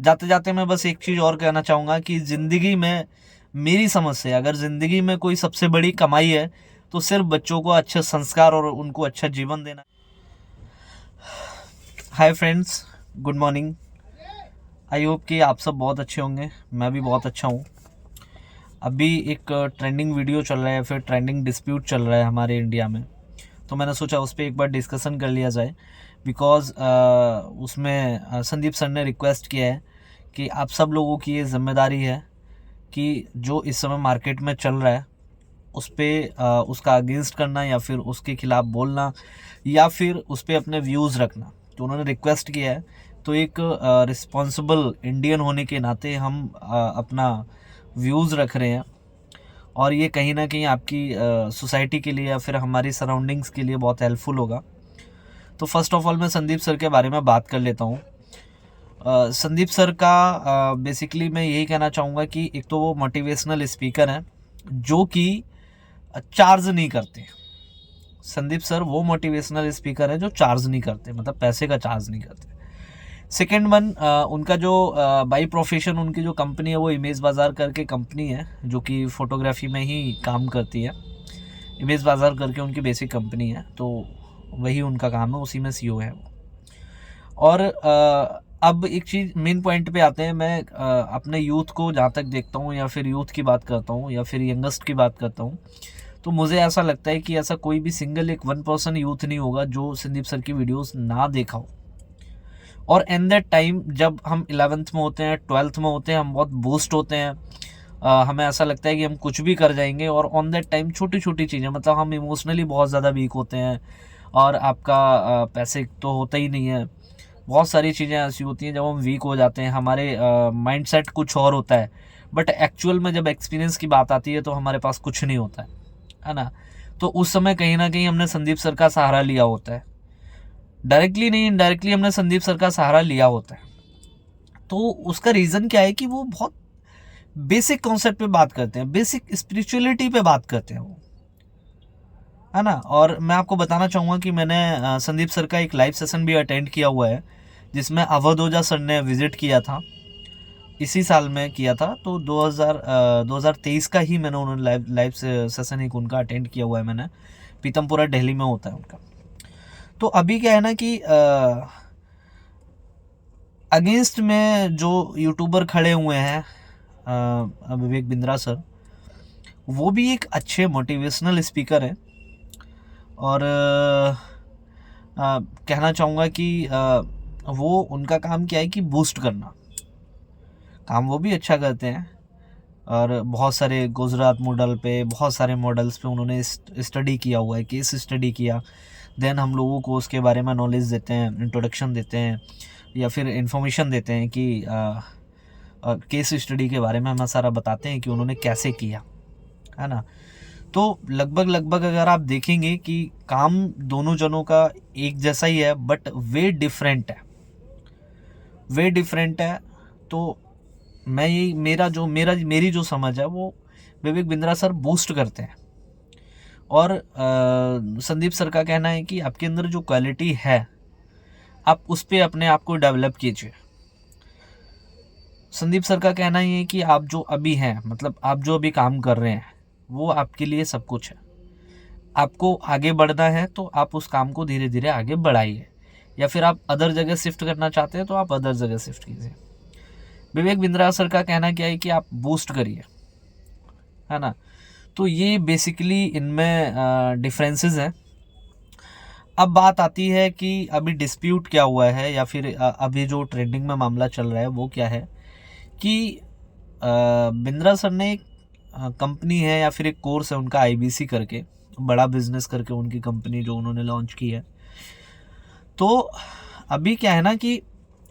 जाते जाते मैं बस एक चीज़ और कहना चाहूँगा कि ज़िंदगी में मेरी समझ से अगर ज़िंदगी में कोई सबसे बड़ी कमाई है तो सिर्फ बच्चों को अच्छे संस्कार और उनको अच्छा जीवन देना। Hi friends, good morning. I hope कि आप सब बहुत अच्छे होंगे, मैं भी बहुत अच्छा हूँ। अभी एक ट्रेंडिंग वीडियो चल रहा है, फिर ट्रेंडिंग डिस्प्यूट चल रहा है हमारे इंडिया में, तो मैंने सोचा उस पर एक बार डिस्कशन कर लिया जाए। बिकॉज़ उसमें संदीप सर ने रिक्वेस्ट किया है कि आप सब लोगों की ये जिम्मेदारी है कि जो इस समय मार्केट में चल रहा है उस पर उसका अगेंस्ट करना या फिर उसके खिलाफ बोलना या फिर उस पर अपने व्यूज़ रखना। तो उन्होंने रिक्वेस्ट किया है, तो एक रिस्पॉन्सिबल इंडियन होने के नाते हम अपना व्यूज़ रख रहे हैं और ये कहीं ना कहीं आपकी सोसाइटी के लिए या फिर हमारी सराउंडिंग्स के लिए बहुत हेल्पफुल होगा। तो फर्स्ट ऑफ ऑल मैं संदीप सर के बारे में बात कर लेता हूँ। संदीप सर का बेसिकली मैं यही कहना चाहूँगा कि एक तो वो मोटिवेशनल स्पीकर हैं जो कि चार्ज नहीं करते। संदीप सर वो मोटिवेशनल स्पीकर हैं जो चार्ज नहीं करते, मतलब पैसे का चार्ज नहीं करते। सेकेंड वन, उनका जो बाई प्रोफेशन उनकी जो कंपनी है वो इमेज बाज़ार करके कंपनी है जो कि फ़ोटोग्राफी में ही काम करती है। इमेज बाज़ार करके उनकी बेसिक कंपनी है, तो वही उनका काम है, उसी में सीईओ है वो। और अब एक चीज़ मेन पॉइंट पे आते हैं। मैं अपने यूथ को जहाँ तक देखता हूँ या फिर यूथ की बात करता हूँ या फिर यंगस्ट की बात करता हूँ, तो मुझे ऐसा लगता है कि ऐसा कोई भी सिंगल एक 1% यूथ नहीं होगा जो संदीप सर की वीडियोस ना देखा हो। और एन दैट टाइम जब हम 11th में होते हैं, 12th में होते हैं, हम बहुत बूस्ट होते हैं। हमें ऐसा लगता है कि हम कुछ भी कर जाएंगे और ऑन दैट टाइम छोटी छोटी चीज़ें, मतलब हम इमोशनली बहुत ज़्यादा वीक होते हैं और आपका पैसे तो होता ही नहीं है। बहुत सारी चीज़ें ऐसी होती हैं जब हम वीक हो जाते हैं, हमारे माइंडसेट कुछ और होता है, बट एक्चुअल में जब एक्सपीरियंस की बात आती है तो हमारे पास कुछ नहीं होता है ना। तो उस समय कहीं ना कहीं हमने संदीप सर का सहारा लिया होता है, डायरेक्टली नहीं इनडायरेक्टली हमने संदीप सर का सहारा लिया होता है। तो उसका रीज़न क्या है कि वो बहुत बेसिक कॉन्सेप्ट पे बात करते हैं, बेसिक स्पिरिचुअलिटी पे बात करते हैं वो, है ना। और मैं आपको बताना चाहूँगा कि मैंने संदीप सर का एक लाइव सेशन भी अटेंड किया हुआ है जिसमें अवध ओझा सर ने विज़िट किया था, इसी साल में किया था। तो 2023 का ही मैंने उन्होंने लाइव सेशन एक उनका अटेंड किया हुआ है मैंने, पीतमपुरा दिल्ली में होता है उनका। तो अभी क्या है ना कि अगेंस्ट में जो यूट्यूबर खड़े हुए हैं, विवेक बिंद्रा सर, वो भी एक अच्छे मोटिवेशनल स्पीकर हैं। और कहना चाहूँगा कि वो उनका काम क्या है कि बूस्ट करना, काम वो भी अच्छा करते हैं। और बहुत सारे गुजरात मॉडल पे, बहुत सारे मॉडल्स पे उन्होंने स्टडी किया हुआ है, केस स्टडी किया, देन हम लोगों को उसके बारे में नॉलेज देते हैं, इंट्रोडक्शन देते हैं या फिर इंफॉर्मेशन देते हैं कि केस स्टडी के बारे में हमें सारा बताते हैं कि उन्होंने कैसे किया, है ना। तो लगभग लगभग अगर आप देखेंगे कि काम दोनों जनों का एक जैसा ही है, बट वे डिफरेंट है, वे डिफरेंट है। तो मैं ये मेरी जो समझ है वो विवेक बिंद्रा सर बूस्ट करते हैं। और संदीप सर का कहना है कि आपके अंदर जो क्वालिटी है आप उस पर अपने आप को डेवलप कीजिए। संदीप सर का कहना ही है कि आप जो अभी हैं, मतलब आप जो अभी काम कर रहे हैं वो आपके लिए सब कुछ है। आपको आगे बढ़ना है तो आप उस काम को धीरे धीरे आगे बढ़ाइए, या फिर आप अदर जगह शिफ्ट करना चाहते हैं तो आप अदर जगह शिफ्ट कीजिए। विवेक बिंद्रा सर का कहना क्या है कि आप बूस्ट करिए, है ना। तो ये बेसिकली इनमें डिफरेंसेस हैं। अब बात आती है कि अभी डिस्प्यूट क्या हुआ है या फिर अभी जो ट्रेंडिंग में मामला चल रहा है वो क्या है कि बिंद्रा सर ने एक कंपनी है या फिर एक कोर्स है उनका आईबीसी करके, बड़ा बिजनेस करके उनकी कंपनी जो उन्होंने लॉन्च की है। तो अभी क्या है ना कि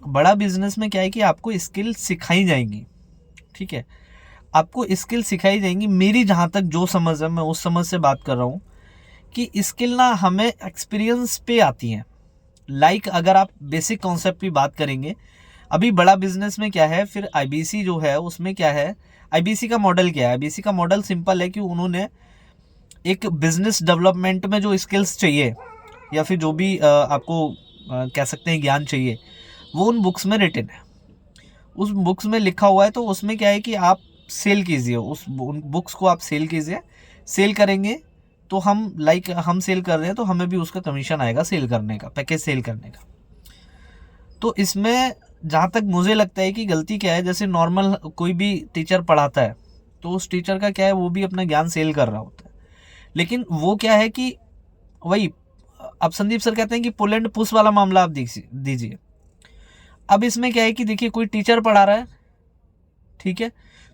बड़ा बिजनेस में क्या है कि आपको स्किल सिखाई जाएंगी, ठीक है, आपको स्किल सिखाई जाएंगी। मेरी जहाँ तक जो समझ है, मैं उस समझ से बात कर रहा हूँ कि स्किल ना हमें एक्सपीरियंस पे आती हैं। अगर आप बेसिक कॉन्सेप्ट की बात करेंगे, अभी बड़ा बिजनेस में क्या है, फिर आईबीसी जो है उसमें क्या है, आईबीसी का मॉडल क्या है। आईबीसी का मॉडल सिंपल है कि उन्होंने एक बिजनेस डेवलपमेंट में जो स्किल्स चाहिए या फिर जो भी आपको कह सकते हैं ज्ञान चाहिए, वो उन बुक्स में रिटन है। उस बुक्स में लिखा हुआ है, तो उसमें क्या है कि आप सेल कीजिए, उस बुक्स को आप सेल कीजिए। सेल करेंगे तो हम हम सेल कर रहे हैं तो हमें भी उसका कमीशन आएगा सेल करने का, पैकेज सेल करने का। तो इसमें जहाँ तक मुझे लगता है कि गलती क्या है, जैसे नॉर्मल कोई भी टीचर पढ़ाता है तो उस टीचर का क्या है, वो भी अपना ज्ञान सेल कर रहा होता है। लेकिन वो क्या है कि वही, अब संदीप सर कहते हैं कि पुल एंड पुश वाला मामला आप दीजिए। अब इसमें क्या है कि देखिए, कोई टीचर पढ़ा रहा है, ठीक है,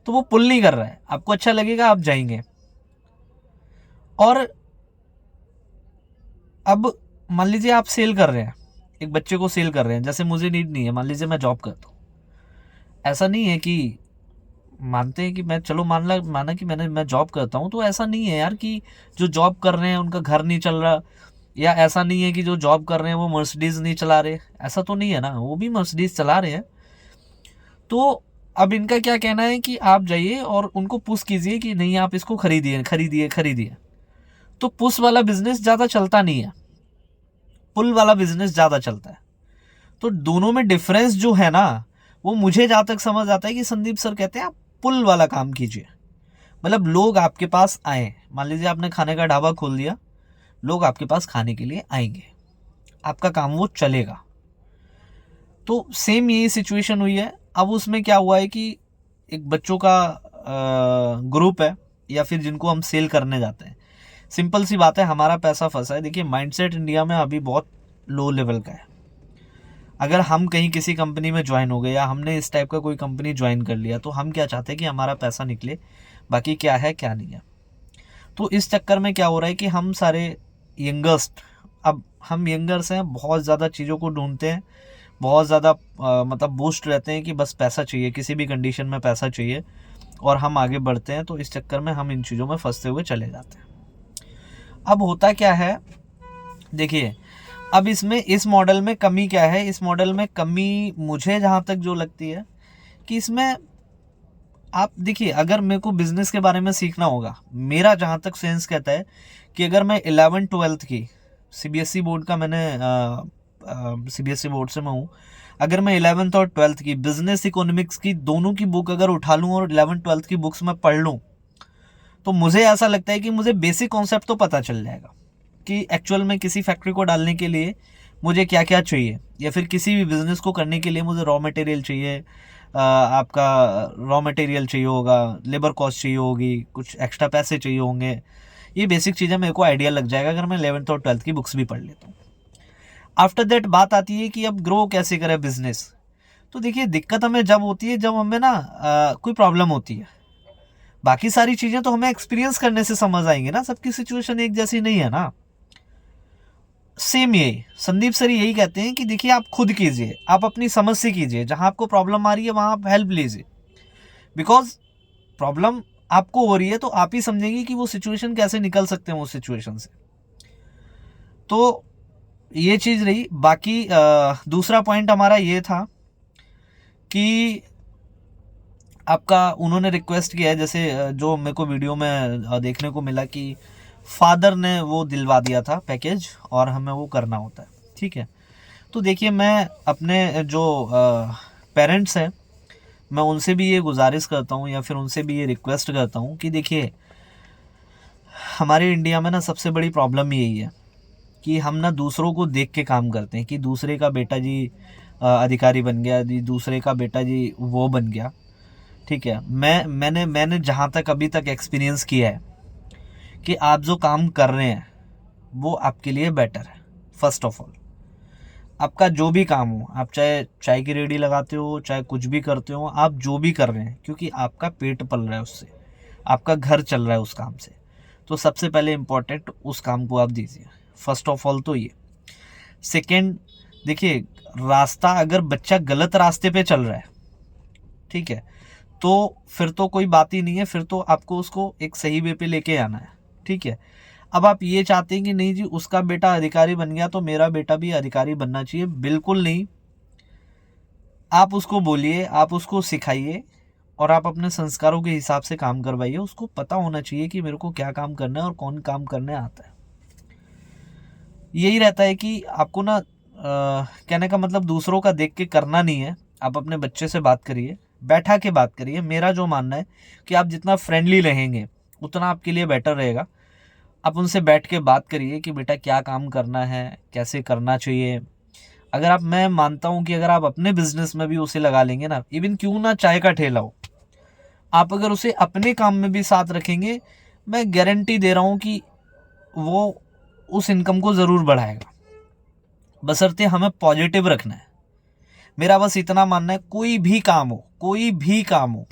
तो वो पुल नहीं कर रहा है, आपको अच्छा लगेगा, आप जाएंगे। और अब मान लीजिए आप सेल कर रहे हैं, एक बच्चे को सेल कर रहे हैं, जैसे मुझे नीड नहीं है, मान लीजिए मैं जॉब करता हूँ। ऐसा नहीं है कि मानते हैं कि मैं, चलो माना कि मैं जॉब करता हूँ, तो ऐसा नहीं है यार कि जो जॉब कर रहे हैं उनका घर नहीं चल रहा, या ऐसा नहीं है कि जो जॉब कर रहे हैं वो मर्सिडीज नहीं चला रहे, ऐसा तो नहीं है ना, वो भी मर्सिडीज चला रहे हैं। तो अब इनका क्या कहना है कि आप जाइए और उनको पुश कीजिए कि नहीं, आप इसको खरीदिए खरीदिए खरीदिए। तो पुश वाला बिजनेस ज़्यादा चलता नहीं है, पुल वाला बिजनेस ज़्यादा चलता है। तो दोनों में डिफरेंस जो है ना, वो मुझे जहाँ तक समझ आता है कि संदीप सर कहते हैं आप पुल वाला काम कीजिए। मतलब लोग आपके पास आए, मान लीजिए आपने खाने का ढाबा खोल दिया, लोग आपके पास खाने के लिए आएंगे, आपका काम वो चलेगा। तो सेम यही सिचुएशन हुई है। अब उसमें क्या हुआ है कि एक बच्चों का ग्रुप है, या फिर जिनको हम सेल करने जाते हैं। सिंपल सी बात है, हमारा पैसा फंसा है। देखिए, माइंडसेट इंडिया में अभी बहुत लो लेवल का है। अगर हम कहीं किसी कंपनी में ज्वाइन हो गए, या हमने इस टाइप का कोई कंपनी ज्वाइन कर लिया, तो हम क्या चाहते हैं कि हमारा पैसा निकले, बाकी क्या है क्या नहीं है। तो इस चक्कर में क्या हो रहा है कि हम सारे यंगर्स्ट, अब हम यंगर्स हैं, बहुत ज़्यादा चीज़ों को ढूंढते हैं, बहुत ज़्यादा मतलब बूस्ट रहते हैं कि बस पैसा चाहिए, किसी भी कंडीशन में पैसा चाहिए, और हम आगे बढ़ते हैं। तो इस चक्कर में हम इन चीज़ों में फंसते हुए चले जाते हैं। अब होता क्या है, देखिए, अब इसमें इस मॉडल में कमी क्या है, इस मॉडल में कमी मुझे जहाँ तक जो लगती है कि इसमें आप देखिए, अगर मेरे को बिजनेस के बारे में सीखना होगा, मेरा जहाँ तक सेंस कहता है कि अगर मैं 11th-12th की सीबीएसई बोर्ड का, मैंने सीबीएसई बोर्ड से मैं हूँ, अगर मैं 11th और 12th की बिजनेस इकोनॉमिक्स की दोनों की बुक अगर उठा लूँ और 11th-12th की बुक्स में पढ़ लूँ, तो मुझे ऐसा लगता है कि मुझे बेसिक कॉन्सेप्ट तो पता चल जाएगा कि एक्चुअल में किसी फैक्ट्री को डालने के लिए मुझे क्या क्या चाहिए, या फिर किसी भी बिजनेस को करने के लिए मुझे रॉ मटेरियल चाहिए, आपका रॉ मटेरियल चाहिए होगा, लेबर कॉस्ट चाहिए होगी, कुछ एक्स्ट्रा पैसे चाहिए होंगे। ये बेसिक चीज़ें मेरे को आइडिया लग जाएगा अगर मैं 11th और 12th की बुक्स भी पढ़ लेता हूँ। आफ्टर दैट बात आती है कि अब ग्रो कैसे करें बिजनेस। तो देखिए, दिक्कत हमें जब होती है जब हमें ना कोई प्रॉब्लम होती है। बाकी सारी चीज़ें तो हमें एक्सपीरियंस करने से समझ आएंगे ना, सबकी सिचुएशन एक जैसी नहीं है ना। सेम यही संदीप सर यही कहते हैं कि देखिए, आप खुद कीजिए, आप अपनी समझ से कीजिए, जहां आपको प्रॉब्लम आ रही है वहां आप हेल्प लीजिए। बिकॉज प्रॉब्लम आपको हो रही है तो आप ही समझेंगे कि वो सिचुएशन कैसे निकल सकते हैं उस सिचुएशन से। तो ये चीज़ रही। बाकी दूसरा पॉइंट हमारा ये था कि आपका उन्होंने रिक्वेस्ट किया है, जैसे जो मेरे को वीडियो में देखने को मिला कि फादर ने वो दिलवा दिया था पैकेज और हमें वो करना होता है, ठीक है। तो देखिए, मैं अपने जो पेरेंट्स हैं, मैं उनसे भी ये गुजारिश करता हूँ, या फिर उनसे भी ये रिक्वेस्ट करता हूँ कि देखिए, हमारे इंडिया में ना सबसे बड़ी प्रॉब्लम यही है कि हम ना दूसरों को देख के काम करते हैं कि दूसरे का बेटा जी अधिकारी बन गया जी, दूसरे का बेटा जी वो बन गया, ठीक है। मैंने जहाँ तक अभी तक एक्सपीरियंस किया है कि आप जो काम कर रहे हैं वो आपके लिए बेटर है। फर्स्ट ऑफ ऑल, आपका जो भी काम हो, आप चाहे चाय की रेडी लगाते हो, चाहे कुछ भी करते हो, आप जो भी कर रहे हैं, क्योंकि आपका पेट पल रहा है उससे, आपका घर चल रहा है उस काम से, तो सबसे पहले इम्पोर्टेंट उस काम को आप दीजिए। फर्स्ट ऑफ ऑल तो ये। सेकेंड, देखिए, रास्ता अगर बच्चा गलत रास्ते पे चल रहा है, ठीक है, तो फिर तो कोई बात ही नहीं है, फिर तो आपको उसको एक सही वे पे लेके आना है, ठीक है। अब आप ये चाहते हैं कि नहीं जी, उसका बेटा अधिकारी बन गया तो मेरा बेटा भी अधिकारी बनना चाहिए, बिल्कुल नहीं। आप उसको बोलिए, आप उसको सिखाइए, और आप अपने संस्कारों के हिसाब से काम करवाइए। उसको पता होना चाहिए कि मेरे को क्या काम करना है और कौन काम करने आता है। यही रहता है कि आपको ना कहने का मतलब दूसरों का देख के करना नहीं है, आप अपने बच्चे से बात करिए, बैठा के बात करिए। मेरा जो मानना है कि आप जितना फ्रेंडली रहेंगे उतना आपके लिए बेटर रहेगा। आप उनसे बैठ के बात करिए कि बेटा क्या काम करना है, कैसे करना चाहिए। अगर आप, मैं मानता हूँ कि अगर आप अपने बिजनेस में भी उसे लगा लेंगे ना, इवन क्यों ना चाय का ठेला हो, आप अगर उसे अपने काम में भी साथ रखेंगे, मैं गारंटी दे रहा हूँ कि वो उस इनकम को ज़रूर बढ़ाएगा। बशर्ते हमें पॉजिटिव रखना है। मेरा बस इतना मानना है, कोई भी काम हो, कोई भी काम हो,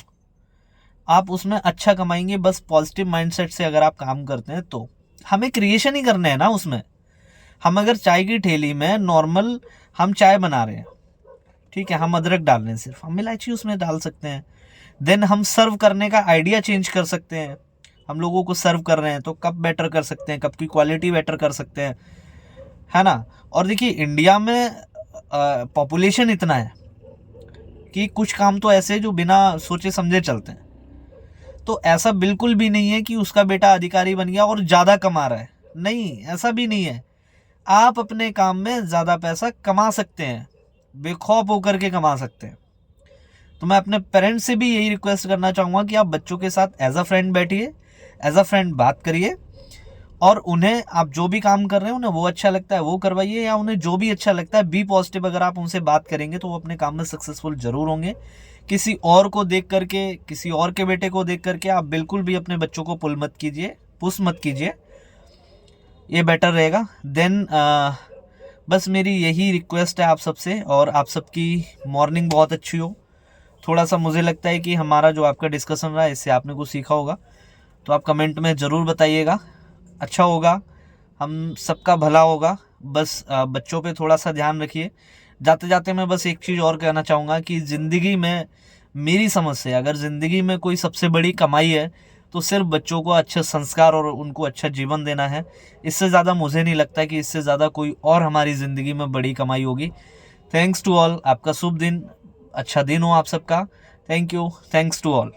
आप उसमें अच्छा कमाएंगे बस पॉजिटिव माइंडसेट से अगर आप काम करते हैं तो। हमें क्रिएशन ही करना है ना उसमें। हम अगर चाय की ठेली में नॉर्मल हम चाय बना रहे हैं, ठीक है, हम अदरक डाल रहे हैं, सिर्फ हम इलायची उसमें डाल सकते हैं। देन हम सर्व करने का आइडिया चेंज कर सकते हैं। हम लोगों को सर्व कर रहे हैं तो कप बेटर कर सकते हैं, कप की क्वालिटी बेटर कर सकते हैं, है ना। और देखिए इंडिया में पॉपुलेशन इतना है कि कुछ काम तो ऐसे जो बिना सोचे समझे चलते हैं। तो ऐसा बिल्कुल भी नहीं है कि उसका बेटा अधिकारी बन गया और ज़्यादा कमा रहा है, नहीं, ऐसा भी नहीं है। आप अपने काम में ज़्यादा पैसा कमा सकते हैं, बेखौफ होकर के कमा सकते हैं। तो मैं अपने पेरेंट्स से भी यही रिक्वेस्ट करना चाहूँगा कि आप बच्चों के साथ एज अ फ्रेंड बैठिए, एज अ फ्रेंड बात करिए, और उन्हें आप जो भी काम कर रहे हैं उन्हें वो अच्छा लगता है वो करवाइए, या उन्हें जो भी अच्छा लगता है बी पॉजिटिव। अगर आप उनसे बात करेंगे तो वो अपने काम में सक्सेसफुल जरूर होंगे। किसी और को देख करके, किसी और के बेटे को देख करके आप बिल्कुल भी अपने बच्चों को पुल मत कीजिए, पुश मत कीजिए, ये बेटर रहेगा। देन बस मेरी यही रिक्वेस्ट है आप सबसे, और आप सबकी मॉर्निंग बहुत अच्छी हो। थोड़ा सा मुझे लगता है कि हमारा जो आपका डिस्कशन रहा है इससे आपने कुछ सीखा होगा, तो आप कमेंट में ज़रूर बताइएगा, अच्छा होगा, हम सबका भला होगा। बस बच्चों पे थोड़ा सा ध्यान रखिए। जाते जाते मैं बस एक चीज़ और कहना चाहूँगा कि ज़िंदगी में, मेरी समझ से अगर ज़िंदगी में कोई सबसे बड़ी कमाई है तो सिर्फ बच्चों को अच्छे संस्कार और उनको अच्छा जीवन देना है। इससे ज़्यादा मुझे नहीं लगता कि इससे ज़्यादा कोई और हमारी ज़िंदगी में बड़ी कमाई होगी। थैंक्स टू ऑल, आपका शुभ दिन, अच्छा दिन हो आप सबका। Thank you, thanks to all.